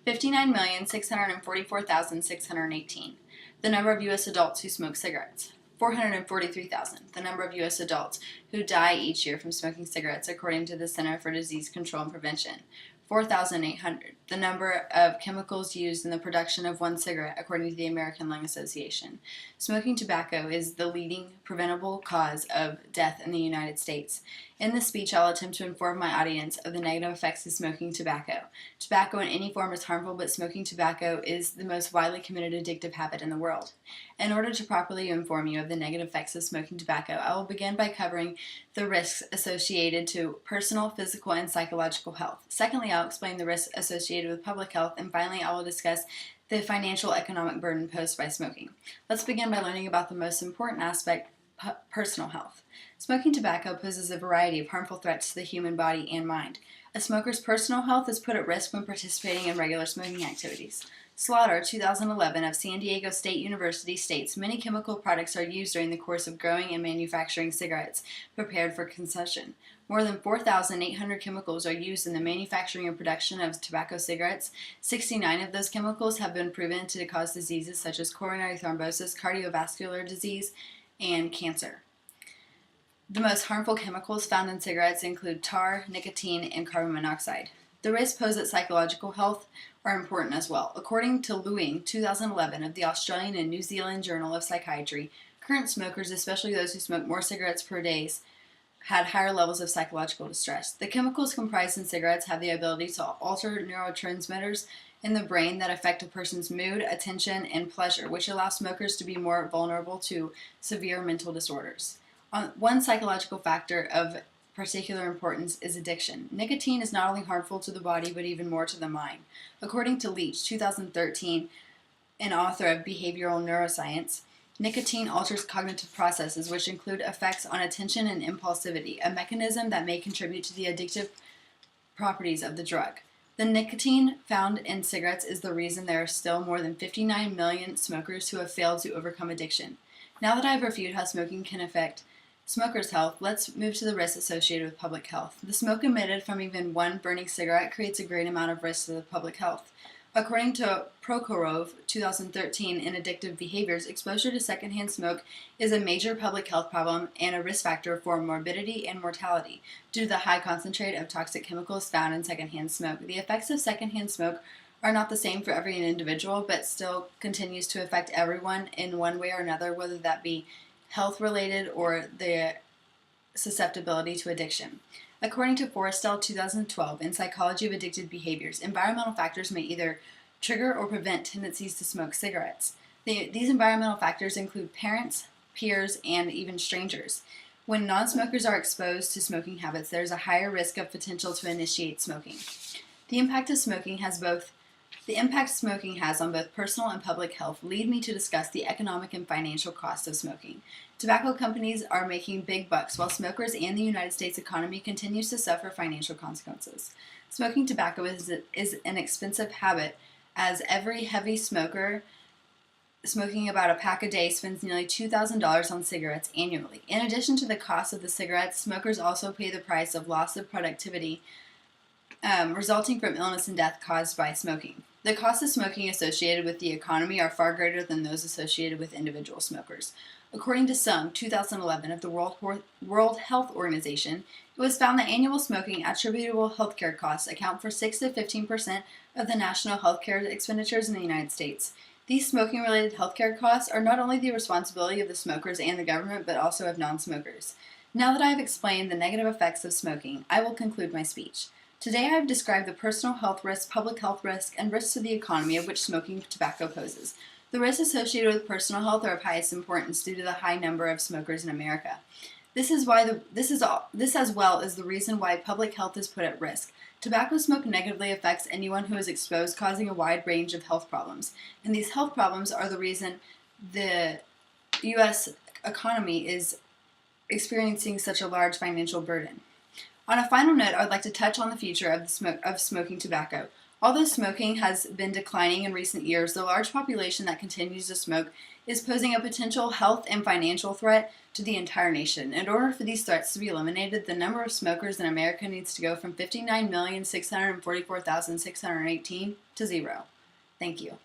59,644,618. The number of U.S. adults who smoke cigarettes. 443,000. The number of U.S. adults who die each year from smoking cigarettes, according to the Center for Disease Control and Prevention. 4,800. The number of chemicals used in the production of one cigarette, according to the American Lung Association. Smoking tobacco is the leading preventable cause of death in the United States. In this speech, I'll attempt to inform my audience of the negative effects of smoking tobacco. Tobacco in any form is harmful, but smoking tobacco is the most widely committed addictive habit in the world. In order to properly inform you of the negative effects of smoking tobacco, I will begin by covering the risks associated to personal, physical, and psychological health. Secondly, I'll explain the risks associated with public health, and finally, I will discuss the financial economic burden posed by smoking. Let's begin by learning about the most important aspect, personal health. Smoking tobacco poses a variety of harmful threats to the human body and mind. A smoker's personal health is put at risk when participating in regular smoking activities. Slaughter, 2011, of San Diego State University states many chemical products are used during the course of growing and manufacturing cigarettes prepared for consumption. More than 4,800 chemicals are used in the manufacturing and production of tobacco cigarettes. 69 of those chemicals have been proven to cause diseases such as coronary thrombosis, cardiovascular disease, and cancer. The most harmful chemicals found in cigarettes include tar, nicotine, and carbon monoxide. The risks posed at psychological health are important as well. According to Lewing, 2011, of the Australian and New Zealand Journal of Psychiatry, current smokers, especially those who smoke more cigarettes per day, had higher levels of psychological distress. The chemicals comprised in cigarettes have the ability to alter neurotransmitters in the brain that affect a person's mood, attention, and pleasure, which allows smokers to be more vulnerable to severe mental disorders. One psychological factor of particular importance is addiction. Nicotine is not only harmful to the body, but even more to the mind. According to Leach, 2013, an author of behavioral neuroscience, nicotine alters cognitive processes, which include effects on attention and impulsivity, a mechanism that may contribute to the addictive properties of the drug. The nicotine found in cigarettes is the reason there are still more than 59 million smokers who have failed to overcome addiction. Now that I've reviewed how smoking can affect smokers' health, let's move to the risks associated with public health. The smoke emitted from even one burning cigarette creates a great amount of risk to the public health. According to Prokhorov, 2013, in Addictive Behaviors, exposure to secondhand smoke is a major public health problem and a risk factor for morbidity and mortality due to the high concentrate of toxic chemicals found in secondhand smoke. The effects of secondhand smoke are not the same for every individual, but still continues to affect everyone in one way or another, whether that be health-related or the susceptibility to addiction. According to Forrestal, 2012, in Psychology of Addictive Behaviors, environmental factors may either trigger or prevent tendencies to smoke cigarettes. These environmental factors include parents, peers, and even strangers. When non-smokers are exposed to smoking habits, there is a higher risk of potential to initiate smoking. The impact smoking has on both personal and public health lead me to discuss the economic and financial cost of smoking. Tobacco companies are making big bucks, while smokers and the United States economy continues to suffer financial consequences. Smoking tobacco is an expensive habit, as every heavy smoker smoking about a pack a day spends nearly $2,000 on cigarettes annually. In addition to the cost of the cigarettes, smokers also pay the price of loss of productivity resulting from illness and death caused by smoking. The costs of smoking associated with the economy are far greater than those associated with individual smokers. According to Sung, 2011, of the World Health Organization, it was found that annual smoking attributable healthcare costs account for 6 to 15% of the national healthcare expenditures in the United States. These smoking-related healthcare costs are not only the responsibility of the smokers and the government, but also of non-smokers. Now that I have explained the negative effects of smoking, I will conclude my speech. Today I have described the personal health risks, public health risks, and risks to the economy of which smoking tobacco poses. The risks associated with personal health are of highest importance due to the high number of smokers in America. This as well is the reason why public health is put at risk. Tobacco smoke negatively affects anyone who is exposed, causing a wide range of health problems. And these health problems are the reason the U.S. economy is experiencing such a large financial burden. On a final note, I would like to touch on the future of smoking tobacco. Although smoking has been declining in recent years, the large population that continues to smoke is posing a potential health and financial threat to the entire nation. In order for these threats to be eliminated, the number of smokers in America needs to go from 59,644,618 to 0. Thank you.